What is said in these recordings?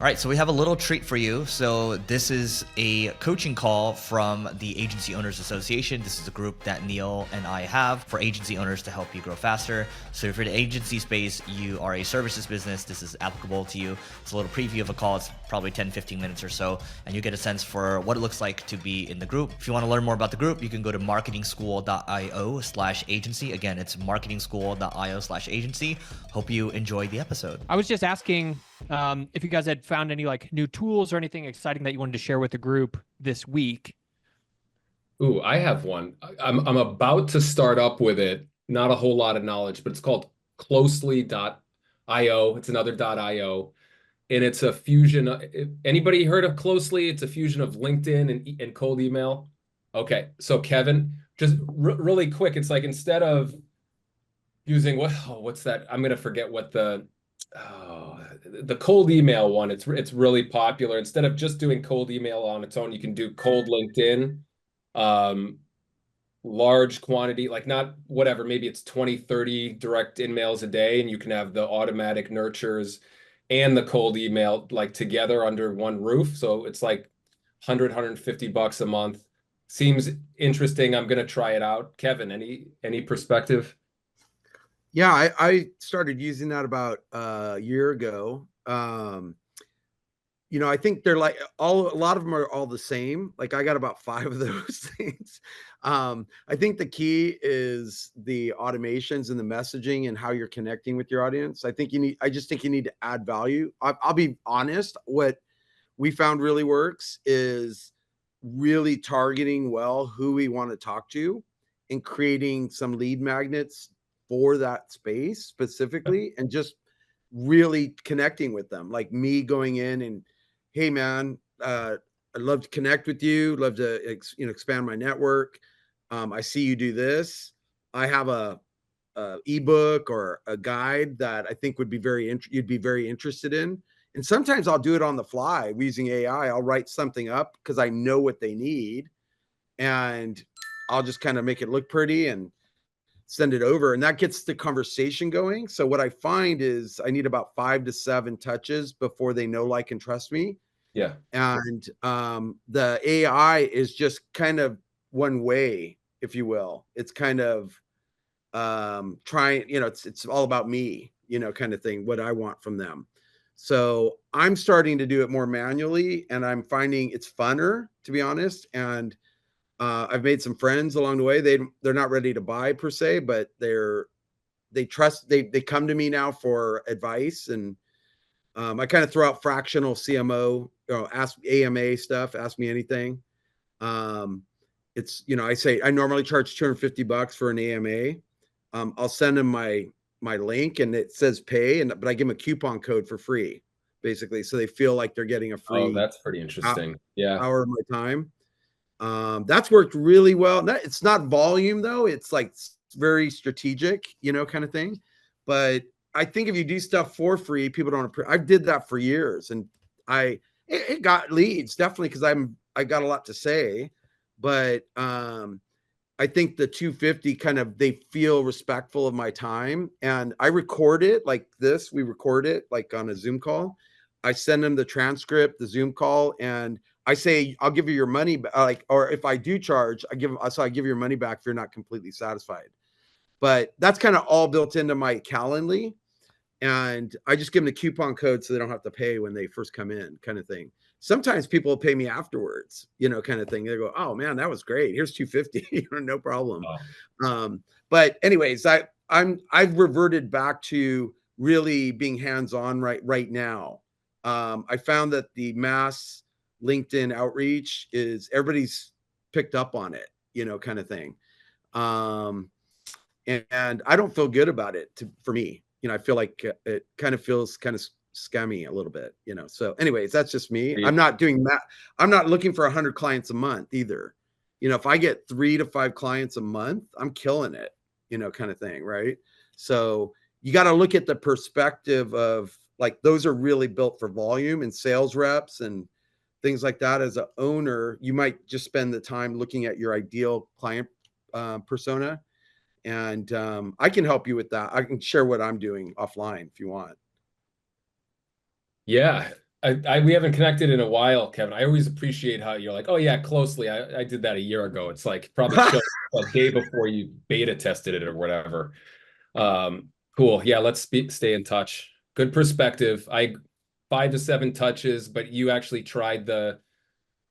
All right, so we have a little treat for you. So this is a coaching call from the Agency Owners Association. This is a group that Neil and I have for agency owners to help you grow faster. So if you're in the agency space, you are a services business, this is applicable to you. It's a little preview of a call. It's probably 10, 15 minutes or so, and you get a sense for what it looks like to be in the group. If you want to learn more about the group, you can go to marketingschool.io/agency. Again, it's marketingschool.io/agency. Hope you enjoy the episode. I was just asking if you guys had found any like new tools or anything exciting that you wanted to share with the group this week. Ooh, I have one. I'm about to start up with it. Not a whole lot of knowledge, but it's called closely.io. It's another .io. And it's a fusion. Anybody heard of Closely? It's a fusion of LinkedIn and cold email. Okay, so Kevin, just really quick, it's like instead of using what's that? I'm gonna forget what the cold email one. It's really popular. Instead of just doing cold email on its own, you can do cold LinkedIn, large quantity, like not whatever, maybe it's 20, 30 direct emails a day, and you can have the automatic nurtures and the cold email like together under one roof. So it's like $150 a month. Seems interesting. I'm gonna try it out. Kevin, any perspective? Yeah, I started using that about a year ago. I think they're like a lot of them are all the same. Like I got about 5 of those things. I think the key is the automations and the messaging and how you're connecting with your audience. I just think you need to add value. I'll be honest. What we found really works is really targeting well who we want to talk to and creating some lead magnets for that space specifically, and just really connecting with them. Like me going in and, hey man, I'd love to connect with you. Love to expand my network. I see you do this. I have a ebook or a guide that I think would be you'd be very interested in. And sometimes I'll do it on the fly using AI. I'll write something up because I know what they need, and I'll just kind of make it look pretty and send it over, and that gets the conversation going. So what I find is I need about 5 to 7 touches before they know, like, and trust me. Yeah. And the AI is just kind of one way, if you will. It's kind of trying, it's all about me, kind of thing, what I want from them. So I'm starting to do it more manually, and I'm finding it's funner, to be honest. And I've made some friends along the way. They're not ready to buy per se, but they come to me now for advice. And I kind of throw out fractional CMO, ask AMA stuff, ask me anything. I say I normally charge $250 for an AMA. I'll send them my link, and it says pay, but I give them a coupon code for free, basically, so they feel like they're getting a free. Oh, that's pretty interesting. Hour of my time. That's worked really well. It's not volume though. It's like very strategic, kind of thing. But I think if you do stuff for free, people don't. I did that for years, and it got leads definitely because I got a lot to say. But I think the 250 they feel respectful of my time, and I record it like this. We record it like on a Zoom call. I send them the transcript, the Zoom call, and I say, I'll give you your money, or if I do charge, I give you your money back if you're not completely satisfied. But that's kind of all built into my Calendly. And I just give them the coupon code so they don't have to pay when they first come in, kind of thing. Sometimes people will pay me afterwards, kind of thing. They go, oh man, that was great. Here's 250, no problem. Wow. But anyways, I've reverted back to really being hands-on right now. I found that the mass LinkedIn outreach is everybody's picked up on it, kind of thing. And I don't feel good about it for me. I feel like it kind of feels kind of scummy a little bit, So anyways, that's just me. I'm not doing that. I'm not looking for 100 clients a month either. If I get 3 to 5 clients a month, I'm killing it, kind of thing. Right. So you got to look at the perspective of like, those are really built for volume, and sales reps and things like that. As an owner, you might just spend the time looking at your ideal client persona. And I can help you with that. I can share what I'm doing offline if you want. Yeah. We haven't connected in a while, Kevin. I always appreciate how you're like, oh yeah, closely. I did that a year ago. It's like probably show a day before you beta tested it or whatever. Cool. Yeah, let's stay in touch. Good perspective. 5 to 7 touches, but you actually tried the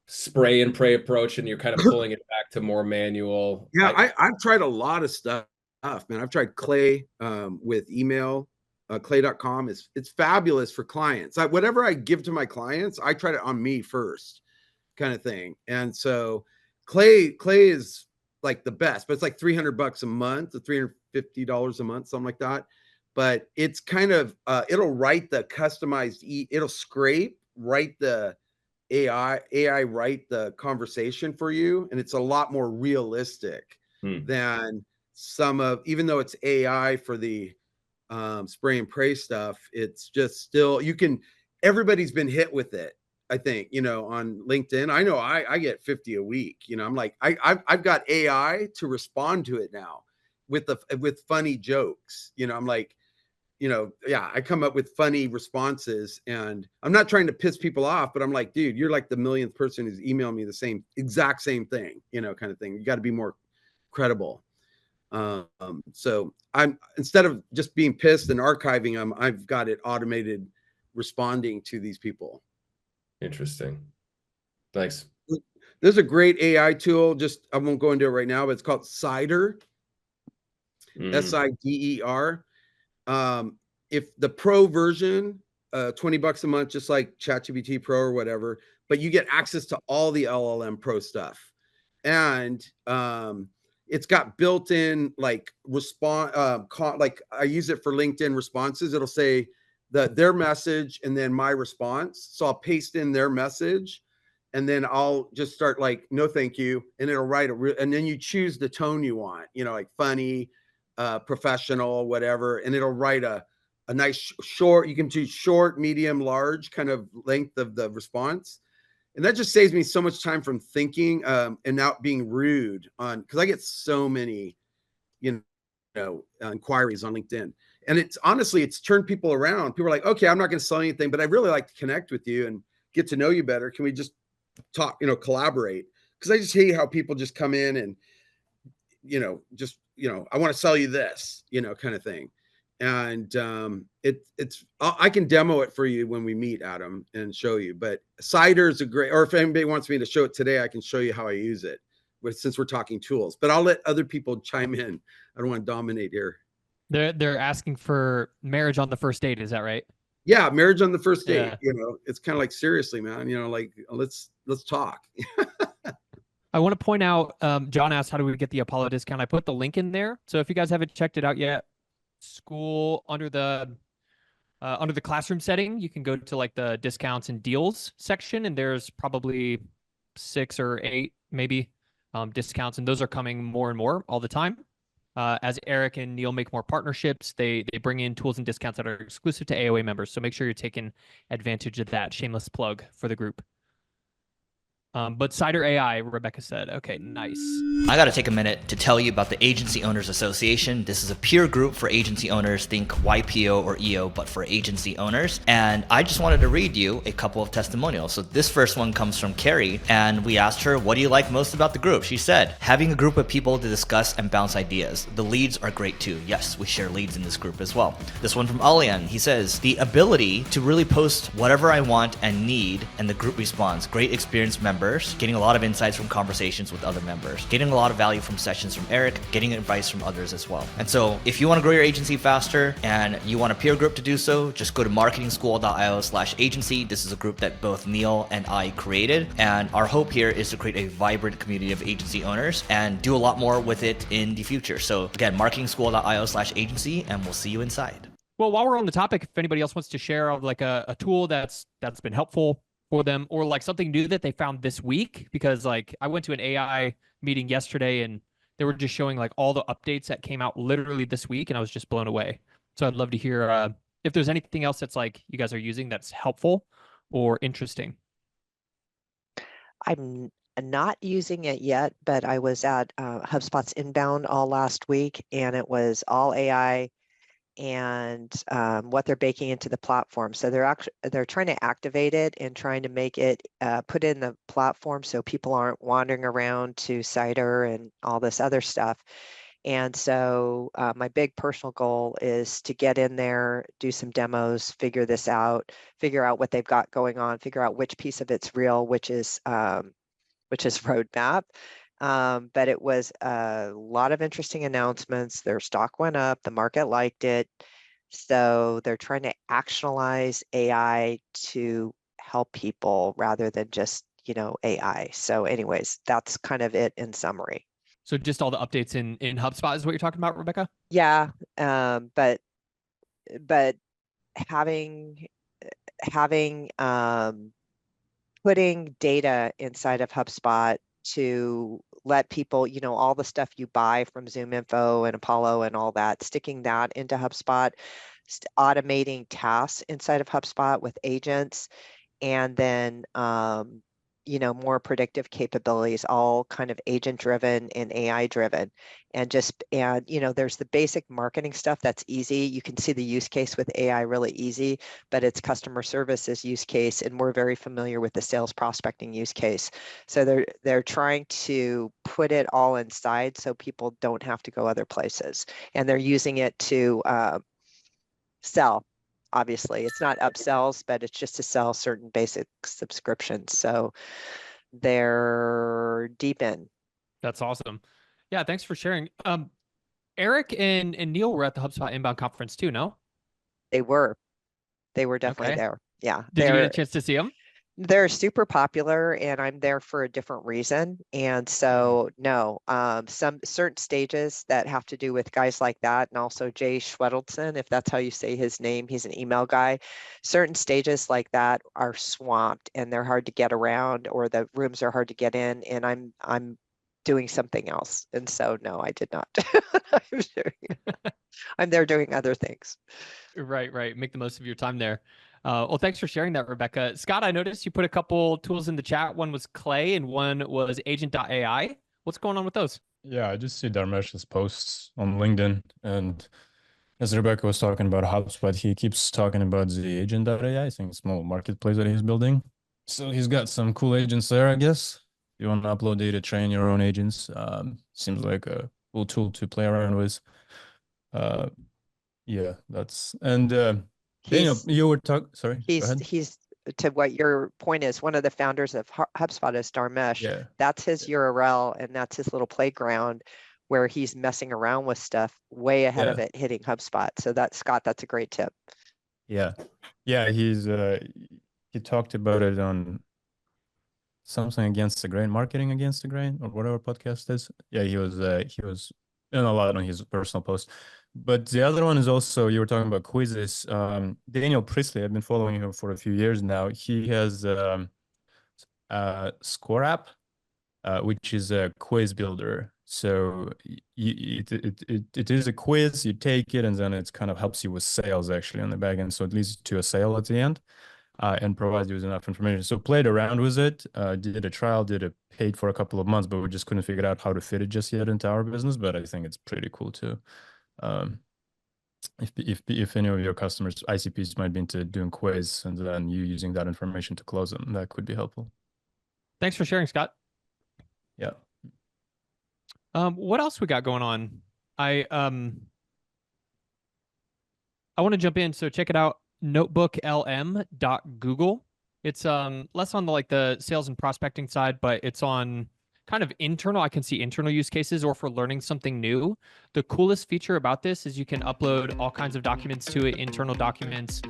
spray and pray approach, and you're kind of pulling it back to more manual. Yeah, I've tried a lot of stuff, man. I've tried Clay with email. Clay.com it's fabulous for clients. Whatever I give to my clients, I try it on me first, kind of thing. And so Clay is like the best, but it's like $300 a month, or $350 a month, something like that. But it's kind of it'll write the customized it'll write the AI write the conversation for you, and it's a lot more realistic than even though it's AI for the spray and pray stuff. It's just still, everybody's been hit with it. I think, on LinkedIn, I know I get 50 a week, I'm like, I've got AI to respond to it now with funny jokes, I'm like, yeah, I come up with funny responses, and I'm not trying to piss people off, but I'm like, dude, you're like the millionth person who's emailed me the exact same thing, kind of thing. You got to be more credible. So instead of just being pissed and archiving them, I've got it automated responding to these people. Interesting. Thanks. There's a great AI tool. I won't go into it right now, but it's called Sider. Sider. If the pro version, $20 a month, just like ChatGPT Pro or whatever, but you get access to all the LLM Pro stuff. And it's got built-in like like I use it for LinkedIn responses. It'll say their message and then my response. So I'll paste in their message, and then I'll just start like, no, thank you. And it'll write and then you choose the tone you want, like funny, professional, whatever. And it'll write a nice short, you can choose short, medium, large kind of length of the response. And that just saves me so much time from thinking and not being rude because I get so many, inquiries on LinkedIn. And it's honestly, it's turned people around. People are like, okay, I'm not going to sell anything, but I really like to connect with you and get to know you better. Can we just talk, collaborate? Because I just hate how people just come in and, I want to sell you this, kind of thing. And I can demo it for you when we meet, Adam, and show you. But Sider is or if anybody wants me to show it today, I can show you how I use it. But since we're talking tools, but I'll let other people chime in. I don't want to dominate here. They're asking for marriage on the first date. Is that right? Yeah, marriage on the first date. Yeah. It's kind of like, seriously, man. Like let's talk. I want to point out, John asked, how do we get the Apollo discount? I put the link in there. So if you guys haven't checked it out yet, school under the classroom setting, you can go to like the discounts and deals section, and there's probably 6 or 8 maybe discounts, and those are coming more and more all the time. As Eric and Neil make more partnerships, they bring in tools and discounts that are exclusive to AOA members. So make sure you're taking advantage of that. Shameless plug for the group. But Sider AI, Rebecca said, okay, nice. I got to take a minute to tell you about the Agency Owners Association. This is a peer group for agency owners. Think YPO or EO, but for agency owners. And I just wanted to read you a couple of testimonials. So this first one comes from Carrie, and we asked her, what do you like most about the group? She said, having a group of people to discuss and bounce ideas. The leads are great too. Yes, we share leads in this group as well. This one from Alian, he says, the ability to really post whatever I want and need, and the group responds. Great experienced members, getting a lot of insights from conversations with other members, getting a lot of value from sessions from Eric, getting advice from others as well. And so if you want to grow your agency faster and you want a peer group to do so, just go to marketingschool.io/agency. This is a group that both Neil and I created. And our hope here is to create a vibrant community of agency owners and do a lot more with it in the future. So again, marketingschool.io/agency, and we'll see you inside. Well, while we're on the topic, if anybody else wants to share of like a tool that's been helpful for them, or like something new that they found this week, because like I went to an AI meeting yesterday and they were just showing like all the updates that came out literally this week, and I was just blown away. So I'd love to hear if there's anything else that's like you guys are using that's helpful or interesting. I'm not using it yet, but I was at HubSpot's Inbound all last week, and it was all AI. and what they're baking into the platform. So they're trying to activate it and trying to make it put in the platform so people aren't wandering around to Cider and all this other stuff. And so my big personal goal is to get in there, do some demos, figure this out, figure out what they've got going on, figure out which piece of it's real, which is roadmap. But it was a lot of interesting announcements. Their stock went up, the market liked it. So they're trying to actionalize AI to help people rather than just, AI. So anyways, that's kind of it in summary. So just all the updates in HubSpot is what you're talking about, Rebecca? Yeah. But having putting data inside of HubSpot to let people, all the stuff you buy from Zoom Info and Apollo and all that, sticking that into HubSpot, automating tasks inside of HubSpot with agents, and then, more predictive capabilities, all kind of agent driven and AI driven. And there's the basic marketing stuff that's easy. You can see the use case with AI really easy, but it's customer services use case. And we're very familiar with the sales prospecting use case. So they're trying to put it all inside so people don't have to go other places. And they're using it to sell. Obviously, it's not upsells, but it's just to sell certain basic subscriptions. So they're deep in. That's awesome. Yeah, thanks for sharing. Eric and Neil were at the HubSpot Inbound conference too, no? They were definitely there. Yeah. Did you get a chance to see them? They're super popular, and I'm there for a different reason. And so, no, some certain stages that have to do with guys like that, and also Jay Schwedelson, if that's how you say his name, he's an email guy. Certain stages like that are swamped, and they're hard to get around, or the rooms are hard to get in. And I'm doing something else, and so no, I did not. I'm there doing other things. Right. Make the most of your time there. Well, thanks for sharing that, Rebecca. Scott, I noticed you put a couple tools in the chat. One was Clay and one was Agent.ai. What's going on with those? Yeah, I just see Dharmesh's posts on LinkedIn. And as Rebecca was talking about HubSpot, he keeps talking about the Agent.ai. I think it's a small marketplace that he's building. So he's got some cool agents there, I guess. If you want to upload data, train your own agents. Seems like a cool tool to play around with. Yeah, that's... And... Daniel, you were talking. Sorry. He's to what your point is. One of the founders of HubSpot is Dharmesh. Yeah. That's his URL, and that's his little playground where he's messing around with stuff way ahead of it hitting HubSpot. So Scott, that's a great tip. Yeah, he talked about it on something against the grain, marketing against the grain, or whatever podcast is. Yeah, he was in a lot on his personal post. But the other one is also, you were talking about quizzes. Daniel Priestley, I've been following him for a few years now. He has a Score app, which is a quiz builder. So it is a quiz, you take it, and then it kind of helps you with sales actually on the back end. So it leads to a sale at the end and provides you with enough information. So played around with it, did a trial, paid for a couple of months, but we just couldn't figure out how to fit it just yet into our business. But I think it's pretty cool too. If any of your customers, ICPs, might be into doing quiz and then you using that information to close them, that could be helpful. Thanks for sharing, Scott. Yeah. What else we got going on? I want to jump in. So check it out, notebooklm.google. It's less on the sales and prospecting side, but it's on kind of internal. I can see internal use cases or for learning something new. The coolest feature about this is you can upload all kinds of documents to it, internal documents,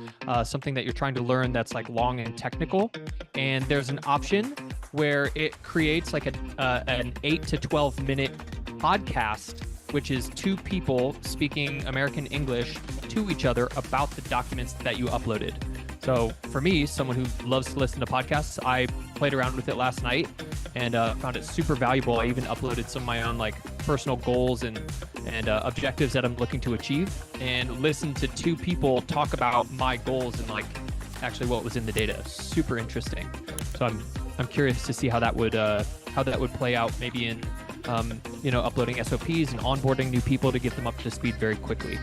something that you're trying to learn that's long and technical. And there's an option where it creates an 8 to 12 minute podcast, which is two people speaking American English to each other about the documents that you uploaded. So for me, someone who loves to listen to podcasts, I played around with it last night and found it super valuable. I even uploaded some of my own personal goals and objectives that I'm looking to achieve, and listened to two people talk about my goals and actually what was in the data. Super interesting. So I'm curious to see how that would play out maybe in uploading SOPs and onboarding new people to get them up to speed very quickly.